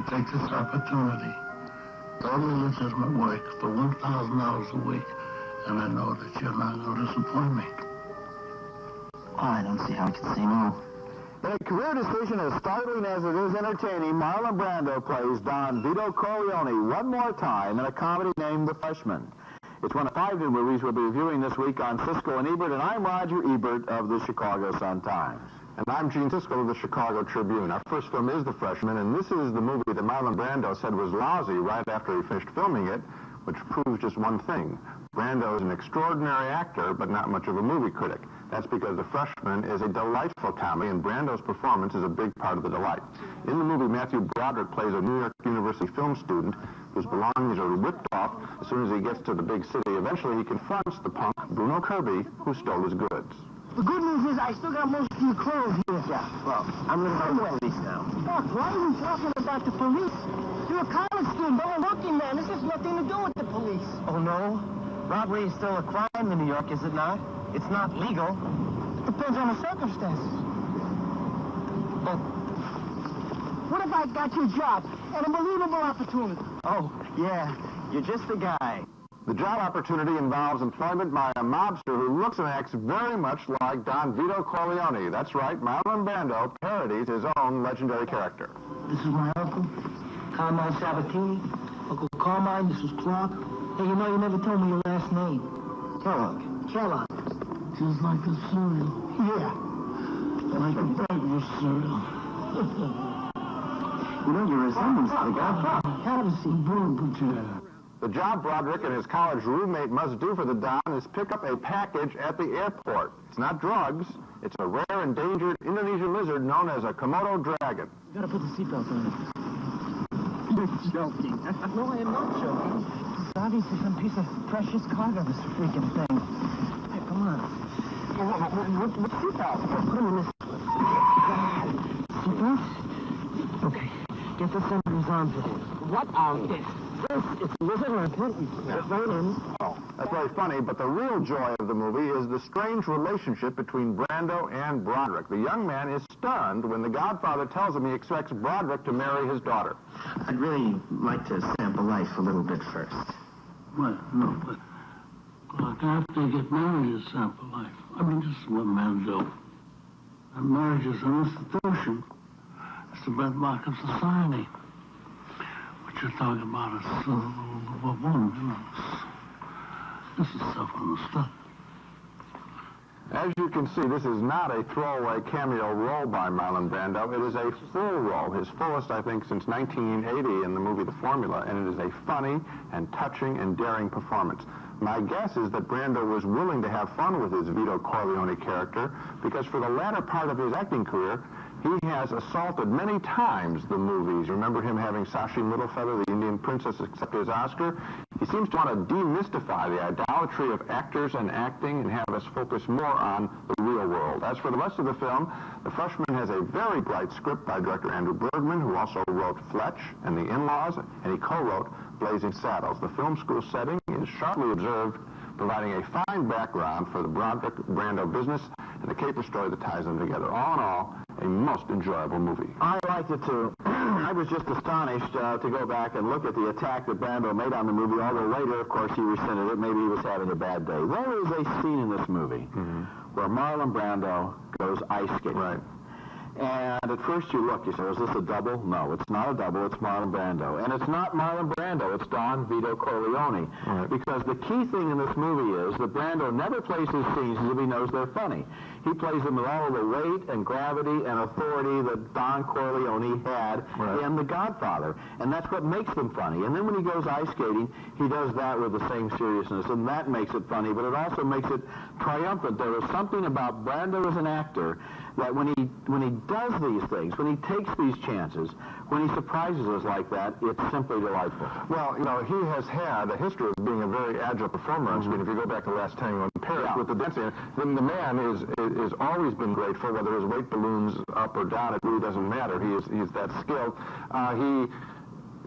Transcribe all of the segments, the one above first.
Take this opportunity, totally legitimate work for $1,000 a week, and I know that you're not going to disappoint me. I don't see how I can say no. In a career decision as startling as it is entertaining, Marlon Brando plays Don Vito Corleone one more time in a comedy named The Freshman. It's one of 5 new movies we'll be reviewing this week on Siskel and Ebert, and I'm Roger Ebert of the Chicago Sun-Times. And I'm Gene Siskel of the Chicago Tribune. Our first film is The Freshman, and this is the movie that Marlon Brando said was lousy right after he finished filming it, which proves just one thing. Brando is an extraordinary actor, but not much of a movie critic. That's because The Freshman is a delightful comedy, and Brando's performance is a big part of the delight. In the movie, Matthew Broderick plays a New York University film student whose belongings are ripped off as soon as he gets to the big city. Eventually, he confronts the punk, Bruno Kirby, who stole his goods. The good news is I still got most of your clothes here. Yeah, well, I'm going to go to the police now. Fuck, why are you talking about the police? You're a college student, I'm a working man. This has nothing to do with the police. Oh, no? Robbery is still a crime in New York, is it not? It's not legal. It depends on the circumstances. But what if I got you a job? An unbelievable opportunity. Oh, yeah. You're just the guy. The job opportunity involves employment by a mobster who looks and acts very much like Don Vito Corleone. That's right, Marlon Brando parodies his own legendary character. This is my uncle, Carmine Sabatini. Uncle Carmine, this is Clark. Hey, you know, you never told me your last name. Kellogg. Kellogg. Just like the cereal. Yeah. Like a breakfast cereal. You know, your resemblance to the Godfather. Have a seat. The job Broderick and his college roommate must do for the Don is pick up a package at the airport. It's not drugs. It's a rare endangered Indonesian lizard known as a Komodo dragon. You gotta put the seatbelt on. You're joking. No, I am not joking. It's obviously some piece of precious cargo, this freaking thing. Hey, come on. What seatbelt? Put him in this. Seatbelt? Okay. Get the senator's armpit. What armpit? This, it's a lizard armpit. Get right in. Oh, that's very funny, but the real joy of the movie is the strange relationship between Brando and Broderick. The young man is stunned when the Godfather tells him he expects Broderick to marry his daughter. I'd really like to sample life a little bit first. Well, no, but look, after you get married, you sample life. I mean, this is what men do. And marriage is an institution. It's the bedrock of society. What you're talking about is a woman, you know. This is self-understood. As you can see, this is not a throwaway cameo role by Marlon Brando. It is a full role, his fullest, I think, since 1980 in the movie The Formula, and it is a funny and touching and daring performance. My guess is that Brando was willing to have fun with his Vito Corleone character because for the latter part of his acting career, he has assaulted many times the movies. Remember him having Sashi Littlefeather, the Indian princess, accept his Oscar? He seems to want to demystify the idolatry of actors and acting and have us focus more on the real world. As for the rest of the film, The Freshman has a very bright script by director Andrew Bergman, who also wrote Fletch and The In-Laws, and he co-wrote Blazing Saddles. The film school setting is sharply observed, providing a fine background for the Broderick-Brando business and the caper story that ties them together. All in all, a most enjoyable movie. I liked it too. I was just astonished to go back and look at the attack that Brando made on the movie, although later, of course, he rescinded it. Maybe he was having a bad day. There is a scene in this movie where Marlon Brando goes ice skating. Right. And at first you look, you say, is this a double? No, it's not a double, it's Marlon Brando. And it's not Marlon Brando, it's Don Vito Corleone. Right. Because the key thing in this movie is that Brando never plays his scenes as if he knows they're funny. He plays them with all of the weight and gravity and authority that Don Corleone had in The Godfather. And that's what makes them funny. And then when he goes ice skating, he does that with the same seriousness, and that makes it funny, but it also makes it triumphant. There is something about Brando as an actor that when he does these things, when he takes these chances, when he surprises us like that, it's simply delightful. Well, you know, he has had a history of being a very agile performer on screen. If you go back to Last Tango in Paris with the dancing, then the man is always been grateful, whether his weight balloons up or down, it really doesn't matter. He's that skilled.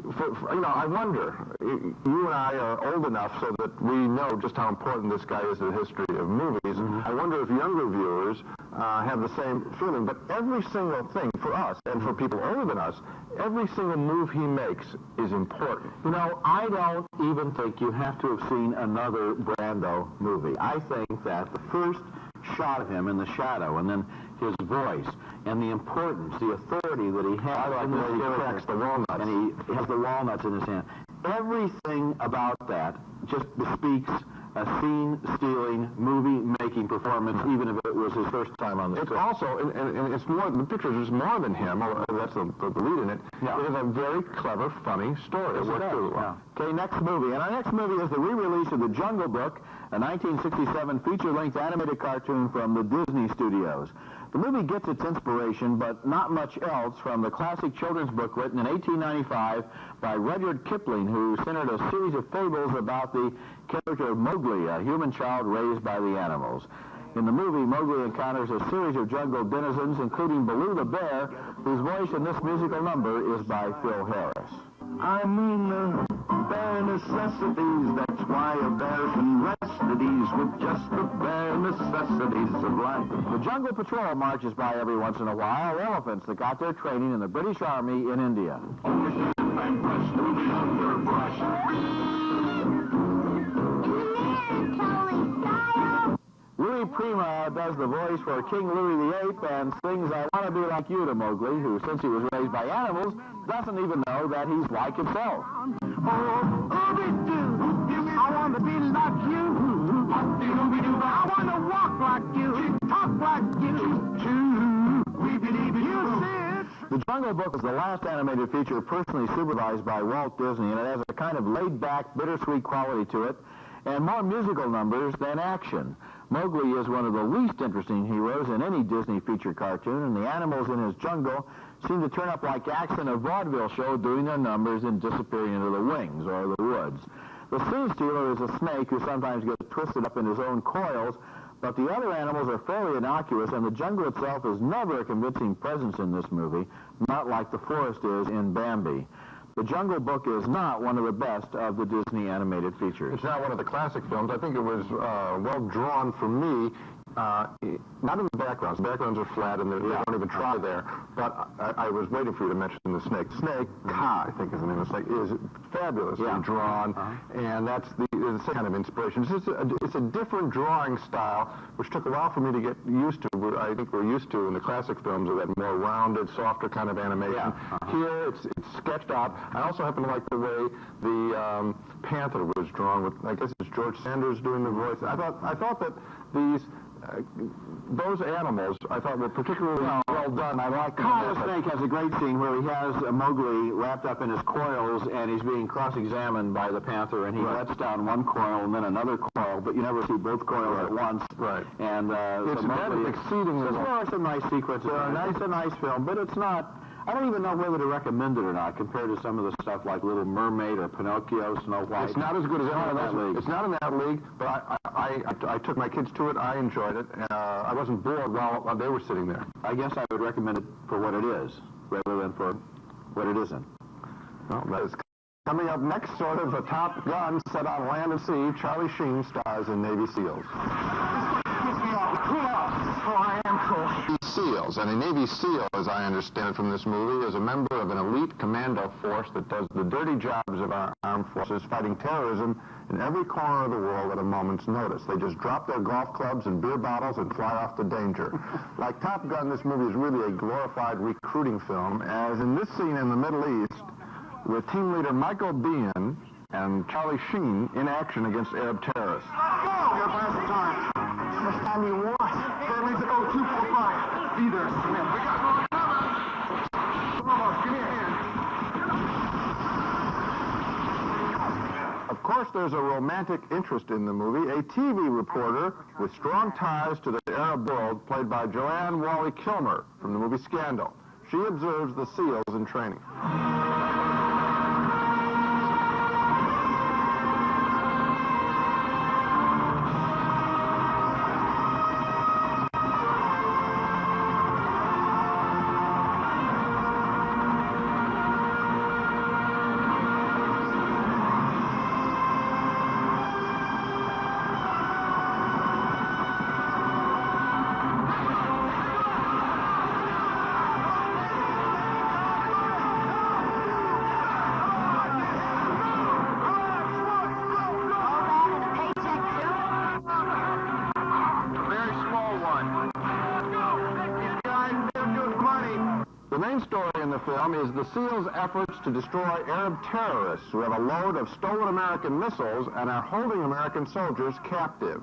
You know, I wonder, you and I are old enough so that we know just how important this guy is in the history of movies. I wonder if younger viewers have the same feeling. But every single thing for us, and for people older than us, every single move he makes is important. You know, I don't even think you have to have seen another Brando movie. I think that the first shot of him in the shadow, and then his voice, and the importance, the authority that he has. I like the way he cracks the walnuts. And he has the walnuts in his hand. Everything about that just bespeaks a scene-stealing, movie-making performance, even if it was his first time on the screen. It's also, and it's more, the pictures is more than him, that's the lead in it. Yeah. It is a very clever, funny story. Okay, next movie. And our next movie is the re-release of The Jungle Book, a 1967 feature-length animated cartoon from the Disney Studios. The movie gets its inspiration, but not much else, from the classic children's book written in 1895 by Rudyard Kipling, who centered a series of fables about the character of Mowgli, a human child raised by the animals. In the movie, Mowgli encounters a series of jungle denizens, including Baloo the bear, whose voice in this musical number is by Phil Harris. I mean, bare necessities, that's why a bear can rest at ease with just the bare necessities of life. The Jungle Patrol marches by every once in a while, elephants that got their training in the British Army in India. Louis Prima does the voice for King Louis the Ape and sings I Want to Be Like You to Mowgli, who, since he was raised by animals, doesn't even know that he's like himself. I want to be like you. I want to walk like you, talk like you. We believe in you. The Jungle Book is the last animated feature personally supervised by Walt Disney, and it has a kind of laid-back, bittersweet quality to it, and more musical numbers than action. Mowgli is one of the least interesting heroes in any Disney feature cartoon, and the animals in his jungle seem to turn up like acts in a vaudeville show doing their numbers and disappearing into the wings or the woods. The scene stealer is a snake who sometimes gets twisted up in his own coils, but the other animals are fairly innocuous, and the jungle itself is never a convincing presence in this movie, not like the forest is in Bambi. The Jungle Book is not one of the best of the Disney animated features. It's not one of the classic films. I think it was well drawn for me. Not in the backgrounds. The backgrounds are flat and they don't even try there. But I was waiting for you to mention the snake. Snake, Ka, I think is the name of the snake, is fabulously drawn, and that's the same kind of inspiration. It's a different drawing style, which took a while for me to get used to. I think we're used to in the classic films of that more rounded, softer kind of animation. Here, it's sketched out. I also happen to like the way the panther was drawn with, I guess it's George Sanders doing the voice. I thought that these those animals, I thought, were particularly well done. I like Ka the snake has a great scene where he has Mowgli wrapped up in his coils, and he's being cross-examined by the panther, and he lets down one coil and then another coil, but you never see both coils at once. Right. And it's exceedingly. There are some nice sequences. It's a nice film, but it's not. I don't even know whether to recommend it or not compared to some of the stuff like Little Mermaid or Pinocchio, Snow White. It's not as good as in that league. It's not in that league, but I took my kids to it. I enjoyed it. I wasn't bored while they were sitting there. I guess I would recommend it for what it is rather than for what it isn't. Well, that is coming up next, sort of a Top Gun set on land and sea. Charlie Sheen stars in Navy SEALs. Cool off. Oh, I am cool. SEALs, and a Navy SEAL, as I understand it from this movie, is a member of an elite commando force that does the dirty jobs of our armed forces, fighting terrorism in every corner of the world at a moment's notice. They just drop their golf clubs and beer bottles and fly off to danger. Like Top Gun, this movie is really a glorified recruiting film, as in this scene in the Middle East, with team leader Michael Biehn and Charlie Sheen in action against Arab terrorists. Your last time. How much time do you want? Families at 0245. Be there, Smith. We got more cover. Come on, give me a hand. Of course, there's a romantic interest in the movie. A TV reporter with strong ties to the Arab world, played by Joanne Whalley-Kilmer from the movie Scandal. She observes the SEALs in training. The main story in the film is the SEALs' efforts to destroy Arab terrorists who have a load of stolen American missiles and are holding American soldiers captive.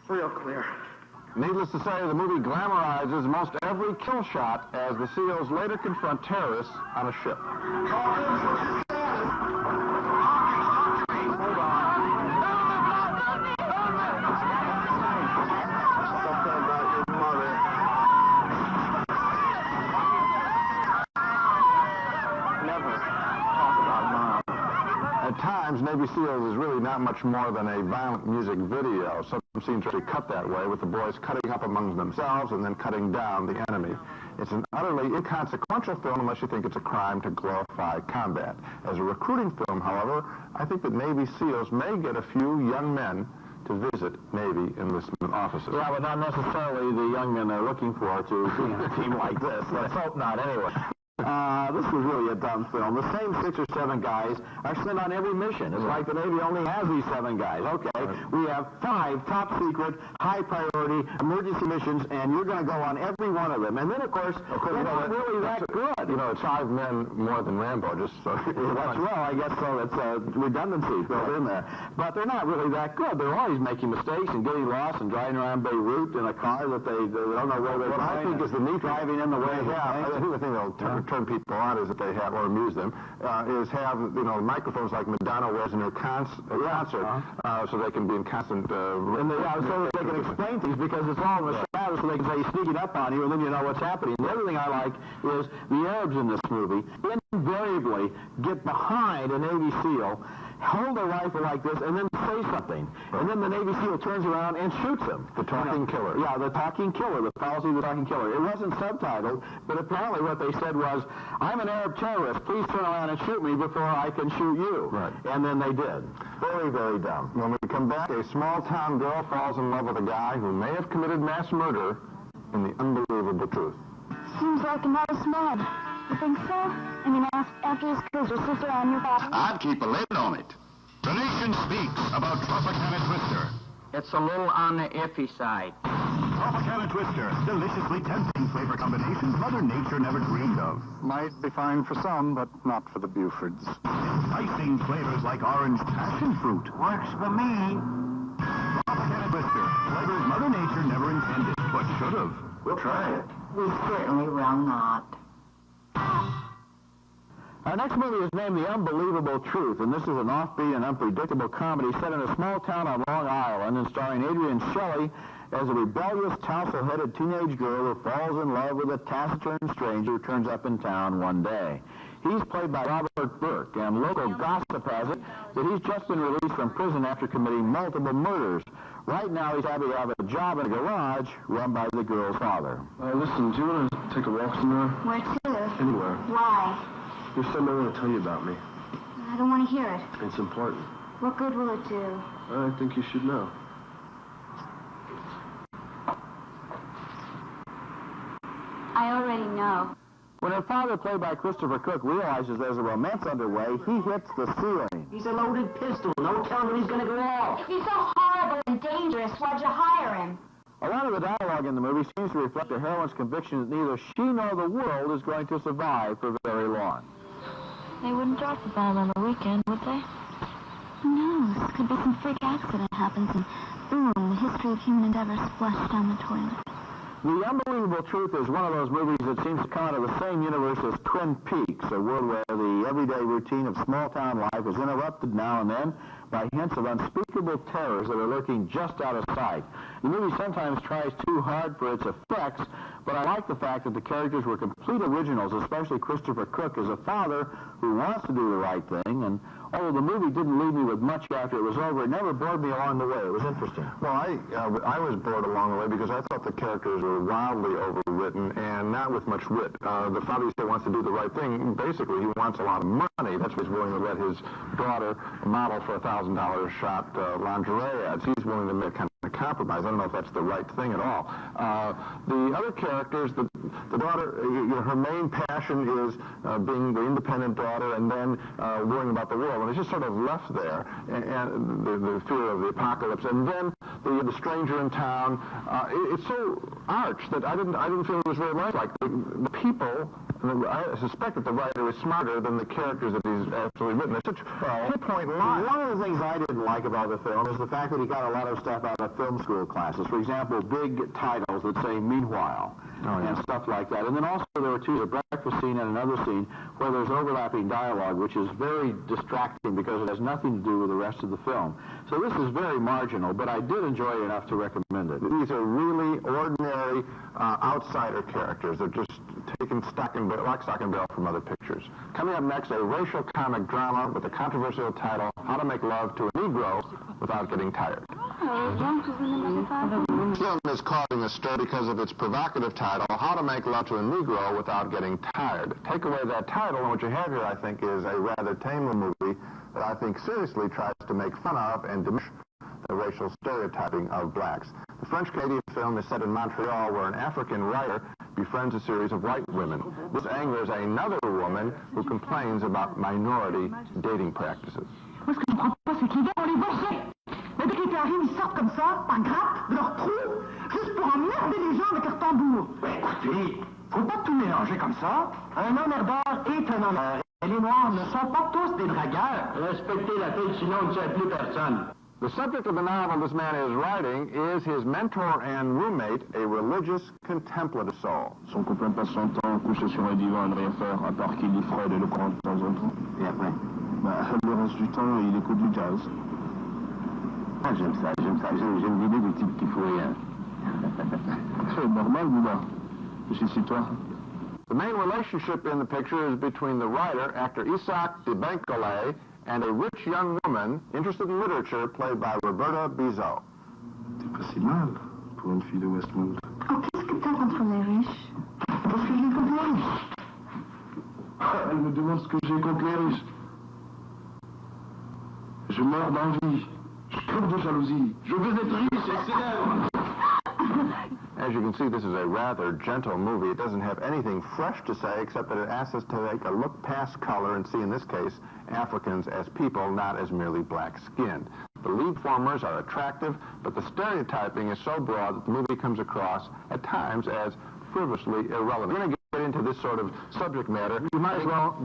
Real clear. Needless to say, the movie glamorizes most every kill shot as the SEALs later confront terrorists on a ship. At times, Navy SEALs is really not much more than a violent music video. Some scenes are cut that way, with the boys cutting up among themselves and then cutting down the enemy. It's an utterly inconsequential film unless you think it's a crime to glorify combat. As a recruiting film, however, I think that Navy SEALs may get a few young men to visit Navy enlistment offices. Yeah, but not necessarily the young men they're looking for to be on a team like this. Let's hope not, anyway. This was really a dumb film. The same 6 or 7 guys are sent on every mission. It's like the Navy only has these 7 guys. Okay, we have 5 top secret, high priority emergency missions, and you're going to go on every one of them. And then, of course they're not really that good. You know, it's 5 men more than Rambo, just so... Well, I guess so. It's redundancy built in there. But they're not really that good. They're always making mistakes and getting lost and driving around Beirut in a car that they don't know where they're going. What I think is the neat driving in the way. I think the thing that'll turn people on is that they have, or amuse them, is have, you know, microphones like Madonna wears in her concert, so they can be in constant... so they can explain things, because it's all in the shadows, so they can say sneaking up on you, and then you know what's happening. The other thing I like is the Arabs in this movie invariably get behind a Navy SEAL, hold a rifle like this, and then say something. And then the Navy SEAL turns around and shoots him. The talking killer. Yeah, the talking killer, the policy of the talking killer. It wasn't subtitled, but apparently what they said was, I'm an Arab terrorist, please turn around and shoot me before I can shoot you. Right. And then they did. Very, very dumb. When we come back, a small-town girl falls in love with a guy who may have committed mass murder in the unbelievable truth. Seems like a nice man. You think so? I mean, after his kills your sister and your father? I'd keep a lid on it. The Nation speaks about Tropicana Twister. It's a little on the iffy side. Tropicana Twister, deliciously tempting flavor combinations Mother Nature never dreamed of. Might be fine for some, but not for the Bufords. Enticing flavors like orange passion fruit. Works for me. Tropicana Twister, flavors Mother Nature never intended, but should have. We'll try it. We certainly will not. Our next movie is named The Unbelievable Truth, and this is an offbeat and unpredictable comedy set in a small town on Long Island and starring Adrian Shelley as a rebellious, tousle-headed teenage girl who falls in love with a taciturn stranger who turns up in town one day. He's played by Robert Burke, and local gossip has it that he's just been released from prison after committing multiple murders. Right now, he's happy to have a job in a garage run by the girl's father. Listen, do you want to take a walk somewhere? Where to? Anywhere. Why? There's something I want to tell you about me. I don't want to hear it. It's important. What good will it do? I think you should know. I already know. When her father, played by Christopher Cook, realizes there's a romance underway, he hits the ceiling. He's a loaded pistol. No telling when he's going to go off. If he's so horrible, terrible and dangerous. Why'd you hire him? A lot of the dialogue in the movie seems to reflect the heroine's conviction that neither she nor the world is going to survive for very long. They wouldn't drop the bomb on the weekend, would they? Who knows? Could be some freak accident happens and boom, the history of human endeavor splashed down the toilet. The Unbelievable Truth is one of those movies that seems to come out of the same universe as Twin Peaks, a world where the everyday routine of small-town life is interrupted now and then by hints of unspeakable terrors that are lurking just out of sight. The movie sometimes tries too hard for its effects, but I like the fact that the characters were complete originals, especially Christopher Cook as a father who wants to do the right thing, and although the movie didn't leave me with much after it was over, it never bored me along the way. It was interesting. Well, I was bored along the way because I thought the characters were wildly overwritten and not with much wit. The father who wants to do the right thing, basically he wants a lot of money. That's why he's willing to let his daughter model for $1,000 shot lingerie ads. He's willing to make kind of a compromise. I don't know if that's the right thing at all. The other characters, the daughter, her main passion is being the independent daughter and then worrying about the world. And it's just sort of left there, and the fear of the apocalypse. And then the stranger in town. It's so arch that I didn't feel it was very lifelike. The people. I suspect that the writer is smarter than the characters that he's absolutely written. It's such pinpoint lines. One of the things I didn't like about the film is the fact that he got a lot of stuff out of film school classes. For example, big titles that say "Meanwhile" and stuff like that. And then also there were a breakfast scene and another scene where there's overlapping dialogue, which is very distracting because it has nothing to do with the rest of the film. So this is very marginal, but I did enjoy it enough to recommend it. These are really ordinary outsider characters. They're just taking stock and barrel from other pictures. Coming up next, a racial comic drama with a controversial title, How to Make Love to a Negro Without Getting Tired. The film is caught in the story because of its provocative title, How to Make Love to a Negro Without Getting Tired. Take away that title, and what you have here, I think, is a rather tame movie that I think seriously tries to make fun of and diminish the racial stereotyping of blacks. The French-Canadian film is set in Montreal, where an African writer befriends a series of white women. This angers another woman who complains about minority dating practices. Moi, ce que je comprends pas, c'est qu'ils vont les bosser. Les déclarés, ils sortent comme ça, par grappe, de leur trou, juste pour emmerder les gens avec leur tambour. Écoutez, faut pas tout mélanger comme ça. Un emmerdeur est un emmerdeur. Et les Noirs ne sont pas tous des dragueurs. Respectez la fille, sinon on ne tient plus personne. The subject of the novel this man is writing is his mentor and roommate, a religious contemplative soul. Son copain passe son temps couché sur un divan à ne rien faire, à part qu'il lit Freud et le Coran de temps en temps. Et après? Le reste du temps, il écoute du jazz. Ah, j'aime ça. J'aime l'idée du type qui fout rien. C'est normal, Bouba. Je suis toi. The main relationship in the picture is between the writer, actor Isaac de Bankole, and a rich young woman interested in literature played by Roberta Bizot. C'est pas si mal pour une fille de Westmount. Oh, qu'est-ce que t'as contre les riches? Qu'est-ce que j'ai contre les riches? Elle me demande ce que j'ai contre les riches. Je meurs d'envie. Je crève de jalousie. Je veux être riche et célèbre. As you can see, this is a rather gentle movie. It doesn't have anything fresh to say except that it asks us to take a look past color and see, in this case, Africans as people, not as merely black-skinned. The lead formers are attractive, but the stereotyping is so broad that the movie comes across at times as frivolously irrelevant. We're going to get into this sort of subject matter. You might as well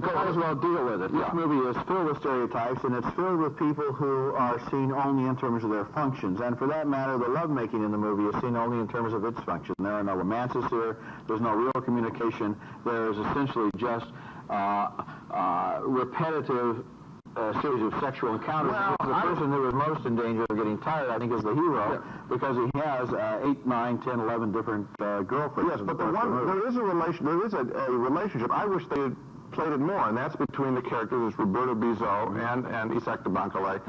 deal with it. This movie is filled with stereotypes, and it's filled with people who are seen only in terms of their functions. And for that matter, the lovemaking in the movie is seen only in terms of its function. There are no romances here. There's no real communication. There is essentially just repetitive series of sexual encounters. The person who is most in danger of getting tired, I think, is the hero, because he has 8, 9, 10, 11 different girlfriends. Yes, but there is a relationship. I wish they had played it more, and that's between the characters, Roberta Bizot and Isaac de Bankole,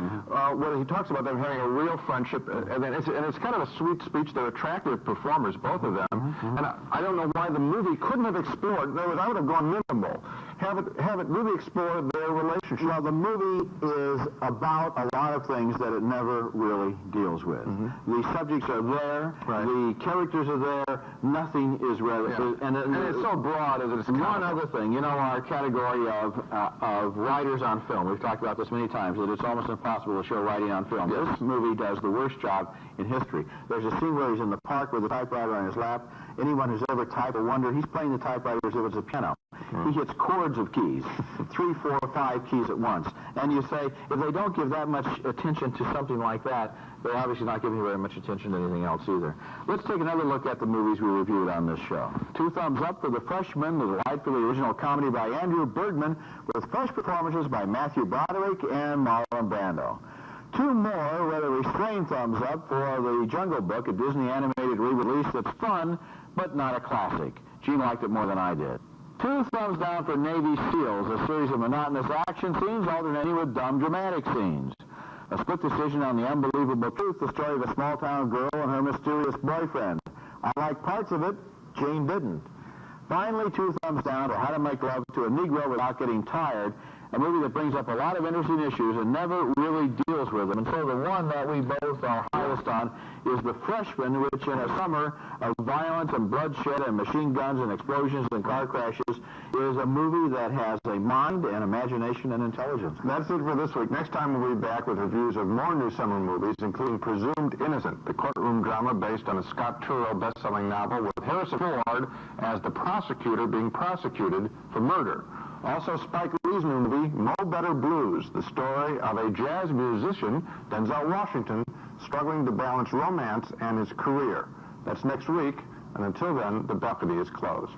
where he talks about them having a real friendship, and it's kind of a sweet speech. They're attractive performers, both of them, and I don't know why the movie couldn't have explored. I would have gone minimal have it really explore their relationship. Well, the movie is about a lot of things that it never really deals with. The subjects are there, the characters are there, nothing is relevant. And it's so broad as it's one other thing, you know, our category of writers on film. We've talked about this many times, that it's almost impossible to show writing on film. Yes. This movie does the worst job in history. There's a scene where he's in the park with a typewriter on his lap. Anyone who's ever typed will wonder, he's playing the typewriter as if it's a piano. He hits chords of keys, 3, 4, 5 keys at once. And you say, if they don't give that much attention to something like that, they're obviously not giving very much attention to anything else either. Let's take another look at the movies we reviewed on this show. 2 thumbs up for The Freshman, the delightfully original comedy by Andrew Bergman, with fresh performances by Matthew Broderick and Marlon Brando. 2 more rather restrained thumbs up for The Jungle Book, a Disney animated re-release that's fun, but not a classic. Gene liked it more than I did. 2 thumbs down for Navy SEALs, a series of monotonous action scenes alternating with dumb dramatic scenes. A split decision on The Unbelievable Truth, the story of a small-town girl and her mysterious boyfriend. I liked parts of it, Jane didn't. Finally, 2 thumbs down for How to Make Love to a Negro Without Getting Tired, a movie that brings up a lot of interesting issues and never really deals with them. And so the one that we both are highest on is The Freshman, which in a summer of violence and bloodshed and machine guns and explosions and car crashes is a movie that has a mind and imagination and intelligence. That's it for this week. Next time we'll be back with reviews of more new summer movies, including Presumed Innocent, the courtroom drama based on a Scott Turow best-selling novel with Harrison Ford as the prosecutor being prosecuted for murder. Also, Spike Lee's new movie, Mo Better Blues, the story of a jazz musician, Denzel Washington, struggling to balance romance and his career. That's next week, and until then, the balcony is closed.